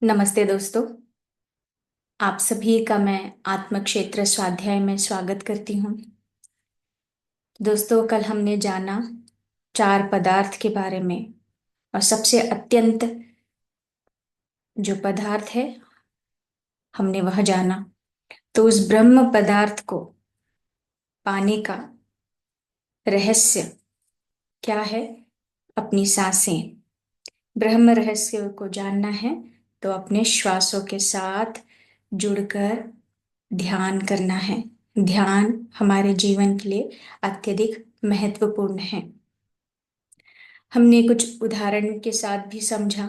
नमस्ते दोस्तों। आप सभी का मैं आत्म क्षेत्र स्वाध्याय में स्वागत करती हूँ। दोस्तों, कल हमने जाना चार पदार्थ के बारे में, और सबसे अत्यंत जो पदार्थ है हमने वह जाना। तो उस ब्रह्म पदार्थ को पाने का रहस्य क्या है? अपनी सांसें। ब्रह्म रहस्य को जानना है तो अपने श्वासों के साथ जुड़कर ध्यान करना है। ध्यान हमारे जीवन के लिए अत्यधिक महत्वपूर्ण है। हमने कुछ उदाहरण के साथ भी समझा,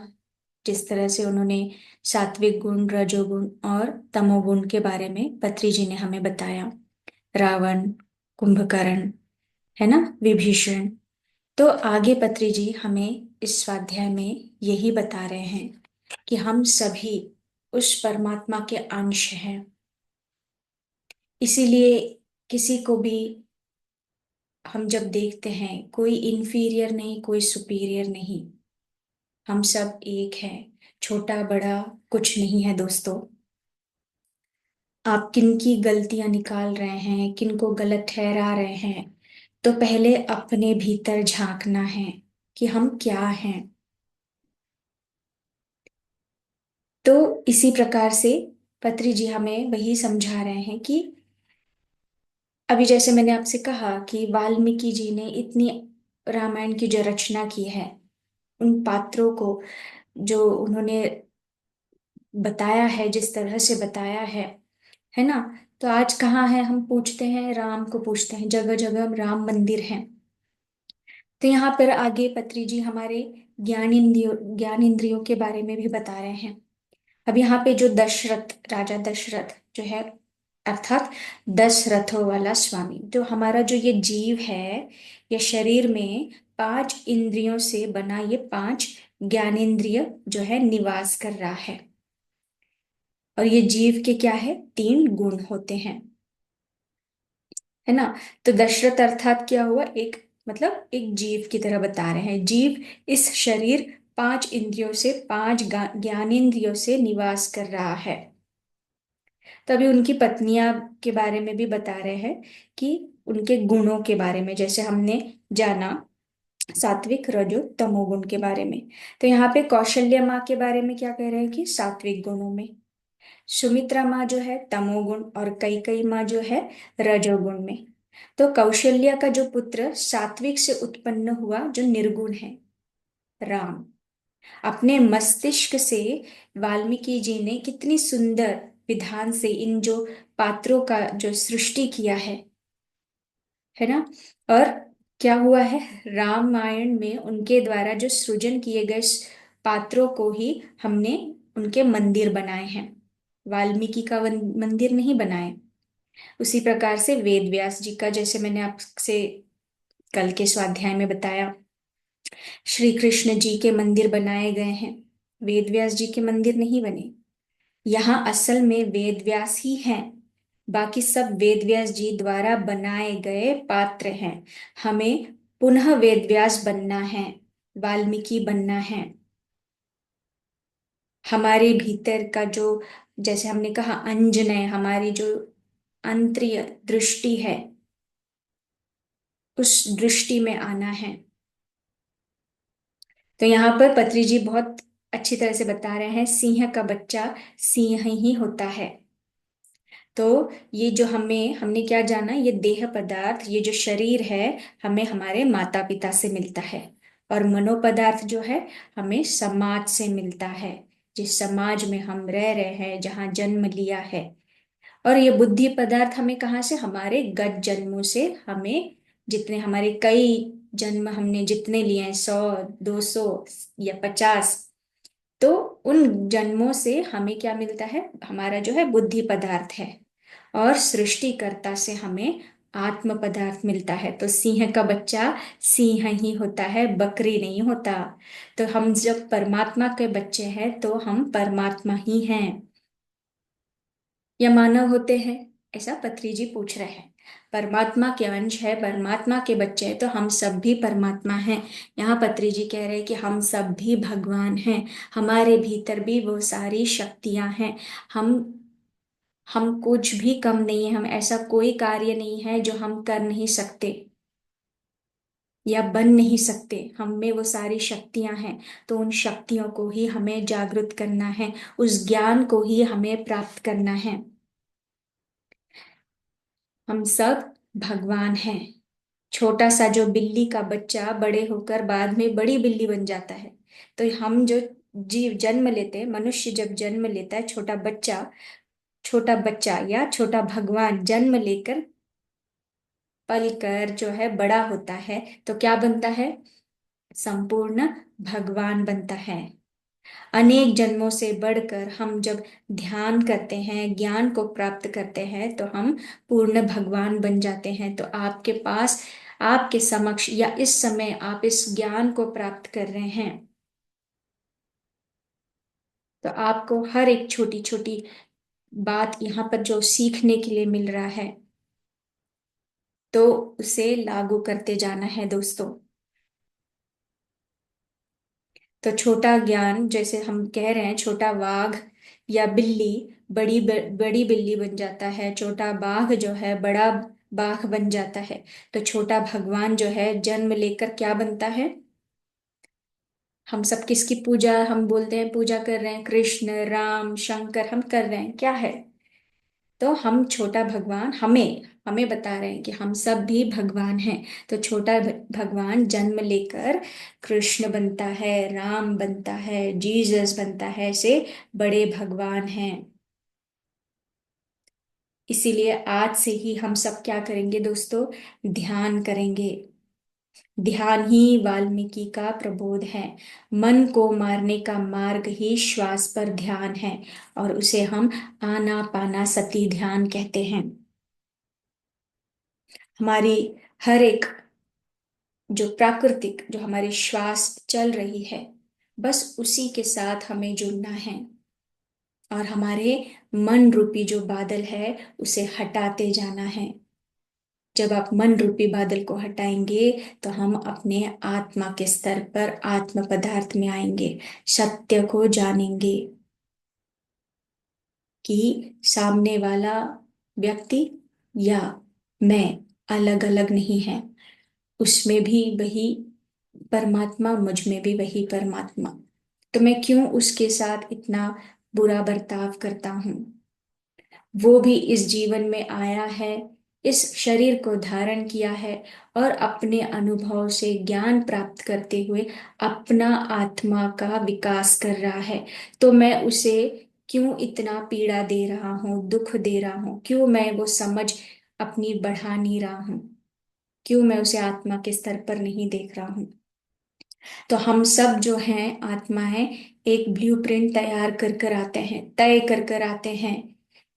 जिस तरह से उन्होंने सात्विक गुण, रजोगुण और तमोगुण के बारे में पत्री जी ने हमें बताया। रावण, कुंभकर्ण, है ना, विभीषण। तो आगे पत्री जी हमें इस स्वाध्याय में यही बता रहे हैं कि हम सभी उस परमात्मा के अंश हैं। इसीलिए किसी को भी हम जब देखते हैं, कोई इंफीरियर नहीं, कोई सुपीरियर नहीं, हम सब एक हैं। छोटा बड़ा कुछ नहीं है दोस्तों। आप किन की गलतियां निकाल रहे हैं, किन को गलत ठहरा रहे हैं, तो पहले अपने भीतर झांकना है कि हम क्या हैं। तो इसी प्रकार से पत्री जी हमें वही समझा रहे हैं कि अभी जैसे मैंने आपसे कहा कि वाल्मीकि जी ने इतनी रामायण की जो रचना की है, उन पात्रों को जो उन्होंने बताया है, जिस तरह से बताया है ना। तो आज कहाँ है, हम पूछते हैं राम को, पूछते हैं जगह जगह राम मंदिर हैं। तो यहाँ पर आगे पत्री जी हमारे ज्ञान इंद्रियों के बारे में भी बता रहे हैं। अब यहाँ पे जो दशरथ, राजा दशरथ जो है, अर्थात 10 रथों वाला स्वामी, जो हमारा जो ये जीव है, ये शरीर में 5 इंद्रियों से बना ये 5 ज्ञानेंद्रिय जो है निवास कर रहा है। और ये जीव के क्या है, 3 गुण होते हैं, है ना। तो दशरथ अर्थात क्या हुआ, एक मतलब एक जीव की तरह बता रहे हैं। जीव इस शरीर 5 इंद्रियों से, 5 ज्ञानेंद्रियों से निवास कर रहा है। तभी उनकी पत्नियां के बारे में भी बता रहे हैं कि उनके गुणों के बारे में, जैसे हमने जाना सात्विक, रजो, तमोगुण के बारे में। तो यहाँ पे कौशल्य माँ के बारे में क्या कह रहे हैं कि सात्विक गुणों में, सुमित्रा माँ जो है तमोगुण, और कैकेयी माँ जो है रजोगुण में। तो कौशल्या का जो पुत्र सात्विक से उत्पन्न हुआ, जो निर्गुण है, राम, अपने मस्तिष्क से वाल्मीकि जी ने कितनी सुंदर विधान से इन जो पात्रों का जो सृष्टि किया है ना। और क्या हुआ है, रामायण में उनके द्वारा जो सृजन किए गए पात्रों को ही हमने उनके मंदिर बनाए हैं। वाल्मीकि का मंदिर नहीं बनाए। उसी प्रकार से वेद व्यास जी का, जैसे मैंने आपसे कल के स्वाध्याय में बताया, श्री कृष्ण जी के मंदिर बनाए गए हैं, वेद व्यास जी के मंदिर नहीं बने। यहाँ असल में वेद व्यास ही हैं, बाकी सब वेद व्यास जी द्वारा बनाए गए पात्र हैं। हमें पुनः वेद व्यास बनना है, वाल्मीकि बनना है। हमारे भीतर का जो, जैसे हमने कहा अंजनय, हमारी जो अंतरीय दृष्टि है, उस दृष्टि में आना है। तो यहाँ पर पत्री जी बहुत अच्छी तरह से बता रहे हैं, सिंह का बच्चा सिंह ही होता है। तो ये जो हमने क्या जाना, ये देह पदार्थ, ये जो शरीर है, हमें हमारे माता पिता से मिलता है। और मनोपदार्थ जो है, हमें समाज से मिलता है, जिस समाज में हम रह रहे हैं, जहाँ जन्म लिया है। और ये बुद्धि पदार्थ हमें कहाँ से, हमारे गत जन्मों से, हमें जितने हमारे कई जन्म हमने जितने लिए हैं, 100, 200 या 50, तो उन जन्मों से हमें क्या मिलता है, हमारा जो है बुद्धि पदार्थ है। और सृष्टिकर्ता से हमें आत्म पदार्थ मिलता है। तो सिंह का बच्चा सिंह ही होता है, बकरी नहीं होता। तो हम जब परमात्मा के बच्चे हैं तो हम परमात्मा ही हैं या मानव होते हैं, ऐसा पत्री जी पूछ रहे हैं। परमात्मा के अंश है, परमात्मा के बच्चे हैं, तो हम सब भी परमात्मा हैं। यहाँ पत्री जी कह रहे हैं कि हम सब भी भगवान हैं। हमारे भीतर भी वो सारी शक्तियां हैं। हम हम कुछ भी कम नहीं है, हम ऐसा कोई कार्य नहीं है जो हम कर नहीं सकते या बन नहीं सकते। हम में वो सारी शक्तियां हैं। तो उन शक्तियों को ही हमें जागृत करना है, उस ज्ञान को ही हमें प्राप्त करना है। हम सब भगवान हैं। छोटा सा जो बिल्ली का बच्चा बड़े होकर बाद में बड़ी बिल्ली बन जाता है। तो हम जो जीव जन्म लेते हैं, मनुष्य जब जन्म लेता है, छोटा बच्चा या छोटा भगवान जन्म लेकर पल कर जो है बड़ा होता है, तो क्या बनता है? संपूर्ण भगवान बनता है। अनेक जन्मों से बढ़कर हम जब ध्यान करते हैं, ज्ञान को प्राप्त करते हैं, तो हम पूर्ण भगवान बन जाते हैं। तो आपके पास, आपके समक्ष या इस समय आप इस ज्ञान को प्राप्त कर रहे हैं, तो आपको हर एक छोटी छोटी बात यहाँ पर जो सीखने के लिए मिल रहा है, तो उसे लागू करते जाना है दोस्तों। तो छोटा ज्ञान, जैसे हम कह रहे हैं, छोटा वाघ या बिल्ली बड़ी बिल्ली बन जाता है, छोटा बाघ जो है बड़ा बाघ बन जाता है। तो छोटा भगवान जो है जन्म लेकर क्या बनता है? हम सब किसकी पूजा, हम बोलते हैं पूजा कर रहे हैं, कृष्ण राम शंकर हम कर रहे हैं, क्या है? तो हम छोटा भगवान, हमें हमें बता रहे हैं कि हम सब भी भगवान हैं। तो छोटा भगवान जन्म लेकर कृष्ण बनता है, राम बनता है, जीसस बनता है, ऐसे बड़े भगवान हैं। इसीलिए आज से ही हम सब क्या करेंगे दोस्तों? ध्यान करेंगे। ध्यान ही वाल्मीकि का प्रबोध है। मन को मारने का मार्ग ही श्वास पर ध्यान है, और उसे हम आनापाना सती ध्यान कहते हैं। हमारी हर एक जो प्राकृतिक, जो हमारी श्वास चल रही है, बस उसी के साथ हमें जुड़ना है, और हमारे मन रूपी जो बादल है उसे हटाते जाना है। जब आप मन रूपी बादल को हटाएंगे, तो हम अपने आत्मा के स्तर पर आत्म पदार्थ में आएंगे, सत्य को जानेंगे कि सामने वाला व्यक्ति या मैं अलग अलग नहीं है। उसमें भी वही परमात्मा, मुझ में भी वही परमात्मा। तो मैं क्यों उसके साथ इतना बुरा बर्ताव करता हूँ? वो भी इस जीवन में आया है, इस शरीर को धारण किया है, और अपने अनुभव से ज्ञान प्राप्त करते हुए अपना आत्मा का विकास कर रहा है। तो मैं उसे क्यों इतना पीड़ा दे रहा हूँ, दुख दे रहा हूँ? क्यों मैं वो समझ अपनी बढ़ा नहीं रहा हूँ? क्यों मैं उसे आत्मा के स्तर पर नहीं देख रहा हूँ? तो हम सब जो हैं आत्मा है, एक ब्लूप्रिंट तैयार कर कर आते हैं, तय कर कर आते हैं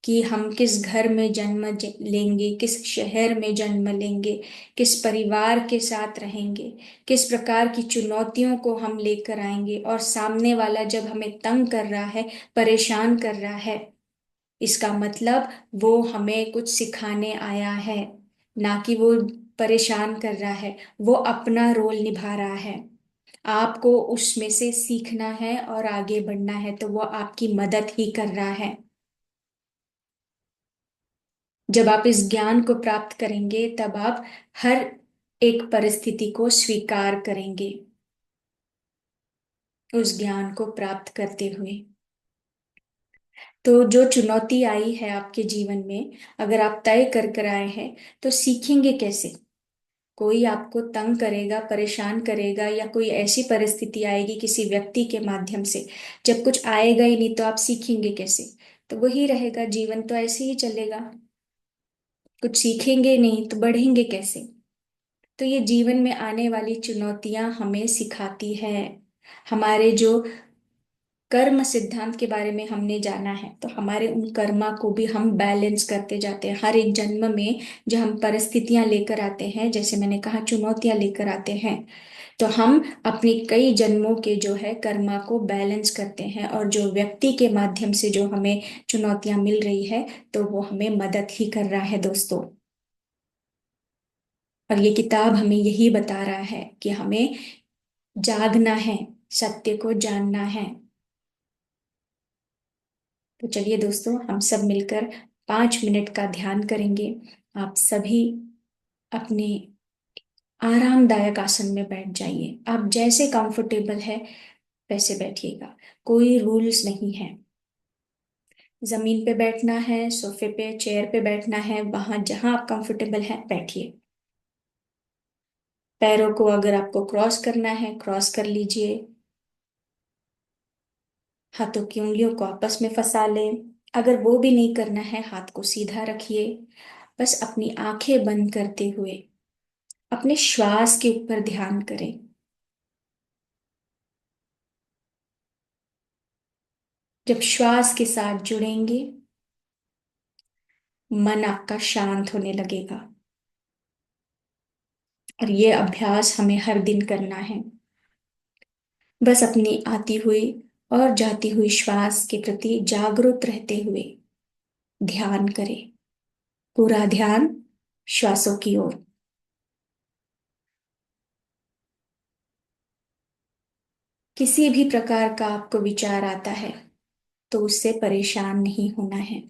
कि हम किस घर में जन्म लेंगे, किस शहर में जन्म लेंगे, किस परिवार के साथ रहेंगे, किस प्रकार की चुनौतियों को हम लेकर आएंगे, और सामने वाला जब हमें तंग कर रहा है, परेशान कर रहा है, इसका मतलब वो हमें कुछ सिखाने आया है, ना कि वो परेशान कर रहा है। वो अपना रोल निभा रहा है। आपको उसमें से सीखना है और आगे बढ़ना है, तो वो आपकी मदद ही कर रहा है। जब आप इस ज्ञान को प्राप्त करेंगे, तब आप हर एक परिस्थिति को स्वीकार करेंगे, उस ज्ञान को प्राप्त करते हुए। तो जो चुनौती आई है आपके जीवन में, अगर आप तय कर कर आए हैं, तो सीखेंगे कैसे? कोई आपको तंग करेगा, परेशान करेगा, या कोई ऐसी परिस्थिति आएगी किसी व्यक्ति के माध्यम से, जब कुछ आएगा ही नहीं, तो आप सीखेंगे कैसे? तो वही रहेगा, जीवन तो ऐसे ही चलेगा। कुछ सीखेंगे नहीं तो बढ़ेंगे कैसे? तो ये जीवन में आने वाली चुनौतियां हमें सिखाती है। हमारे जो कर्म सिद्धांत के बारे में हमने जाना है, तो हमारे उन कर्मा को भी हम बैलेंस करते जाते हैं। हर एक जन्म में जो हम परिस्थितियां लेकर आते हैं, जैसे मैंने कहा चुनौतियां लेकर आते हैं, तो हम अपनी कई जन्मों के जो है कर्मा को बैलेंस करते हैं, और जो व्यक्ति के माध्यम से जो हमें चुनौतियां मिल रही है, तो वो हमें मदद ही कर रहा है दोस्तों। और ये किताब हमें यही बता रहा है कि हमें जागना है, सत्य को जानना है। तो चलिए दोस्तों, हम सब मिलकर 5 मिनट का ध्यान करेंगे। आप सभी अपने आरामदायक आसन में बैठ जाइए। आप जैसे कंफर्टेबल है वैसे बैठिएगा। कोई रूल्स नहीं है। जमीन पे बैठना है, सोफे पे, चेयर पे बैठना है, वहां जहां आप कंफर्टेबल है बैठिए। पैरों को अगर आपको क्रॉस करना है क्रॉस कर लीजिए। हाथों की उंगलियों को आपस में फंसा लें। अगर वो भी नहीं करना है, हाथ को सीधा रखिए। बस अपनी आंखें बंद करते हुए अपने श्वास के ऊपर ध्यान करें। जब श्वास के साथ जुड़ेंगे, मन आपका शांत होने लगेगा। और ये अभ्यास हमें हर दिन करना है। बस अपनी आती हुई और जाती हुई श्वास के प्रति जागरूक रहते हुए ध्यान करें। पूरा ध्यान श्वासों की ओर। किसी भी प्रकार का आपको विचार आता है तो उससे परेशान नहीं होना है।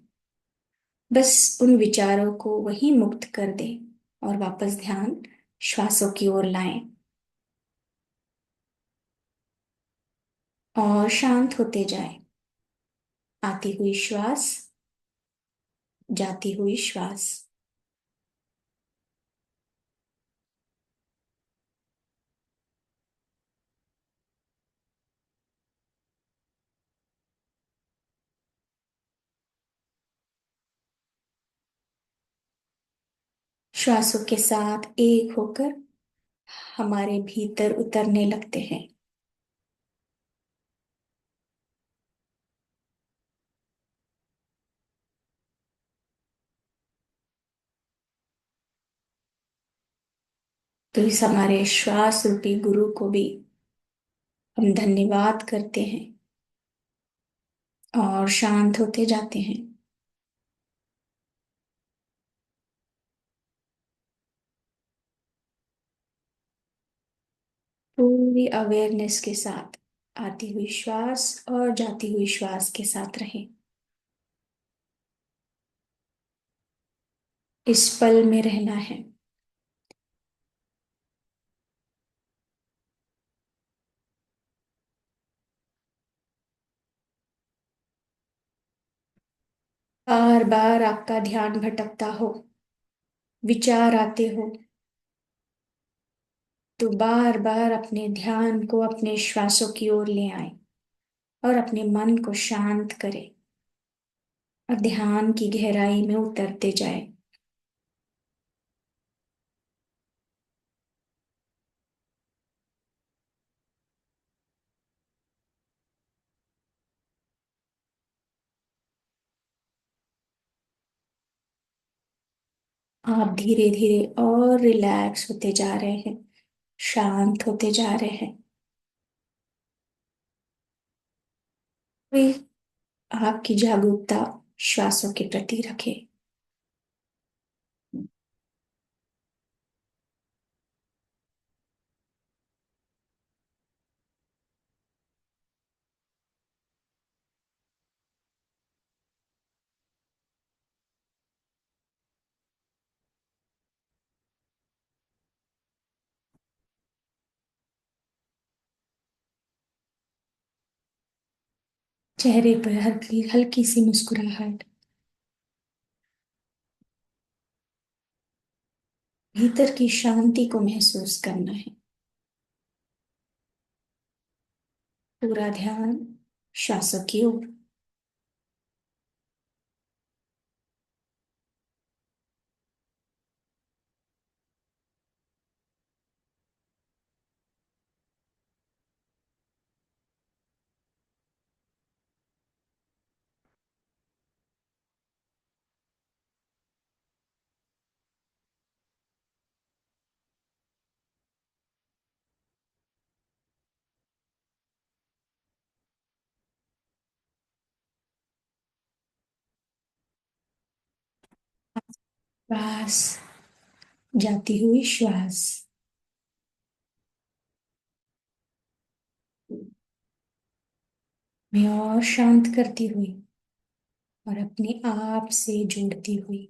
बस उन विचारों को वहीं मुक्त कर दें और वापस ध्यान श्वासों की ओर लाएं। और शांत होते जाएं। आती हुई श्वास, जाती हुई श्वास। श्वासों के साथ एक होकर हमारे भीतर उतरने लगते हैं। तो इस हमारे श्वास रूपी गुरु को भी हम धन्यवाद करते हैं और शांत होते जाते हैं। पूरी अवेयरनेस के साथ आती हुई श्वास और जाती हुई श्वास के साथ रहें। इस पल में रहना है। बार बार आपका ध्यान भटकता हो, विचार आते हो, तो बार बार अपने ध्यान को अपने श्वासों की ओर ले आए और अपने मन को शांत करें और ध्यान की गहराई में उतरते जाए। आप धीरे धीरे और रिलैक्स होते जा रहे हैं, शांत होते जा रहे हैं। वे आपकी जागरूकता श्वासों के प्रति रखें। चेहरे पर हल्की हल्की सी मुस्कुराहट। भीतर की शांति को महसूस करना है। पूरा ध्यान श्वासों की ओर। बस जाती हुई श्वास में और शांत करती हुई और अपने आप से जुड़ती हुई।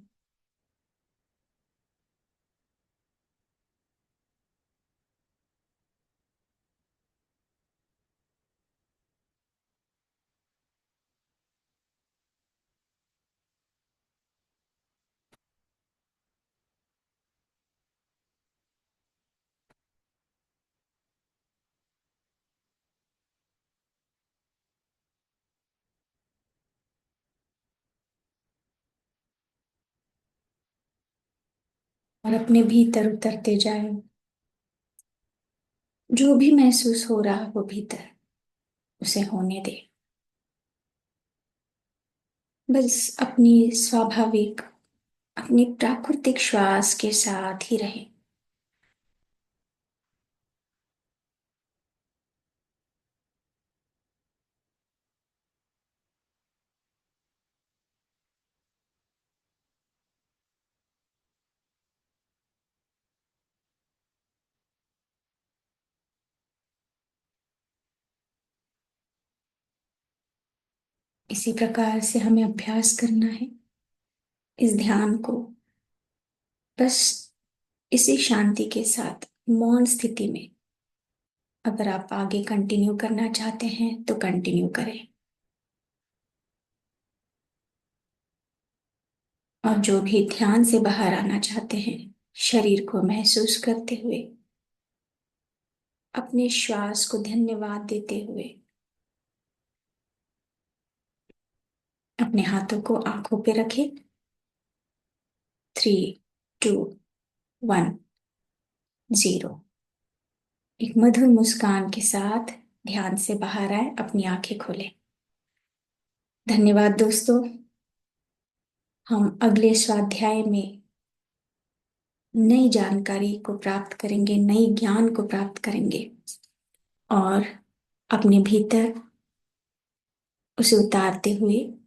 और अपने भीतर उतरते जाए। जो भी महसूस हो रहा हो भीतर, उसे होने दे। बस अपनी स्वाभाविक, अपनी प्राकृतिक श्वास के साथ ही रहे। इसी प्रकार से हमें अभ्यास करना है इस ध्यान को। बस इसी शांति के साथ मौन स्थिति में अगर आप आगे कंटिन्यू करना चाहते हैं तो कंटिन्यू करें। और जो भी ध्यान से बाहर आना चाहते हैं, शरीर को महसूस करते हुए, अपने श्वास को धन्यवाद देते हुए, अपने हाथों को आंखों पे रखें। 3, 2, 1, 0। एक मधुर मुस्कान के साथ ध्यान से बाहर आए, अपनी आंखें खोलें। धन्यवाद दोस्तों। हम अगले स्वाध्याय में नई जानकारी को प्राप्त करेंगे, नई ज्ञान को प्राप्त करेंगे और अपने भीतर उसे उतारते हुए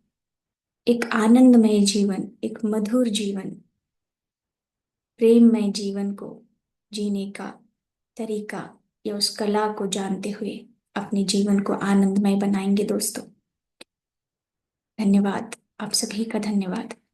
एक आनंदमय जीवन, एक मधुर जीवन, प्रेममय जीवन को जीने का तरीका या उस कला को जानते हुए अपने जीवन को आनंदमय बनाएंगे दोस्तों। धन्यवाद, आप सभी का धन्यवाद।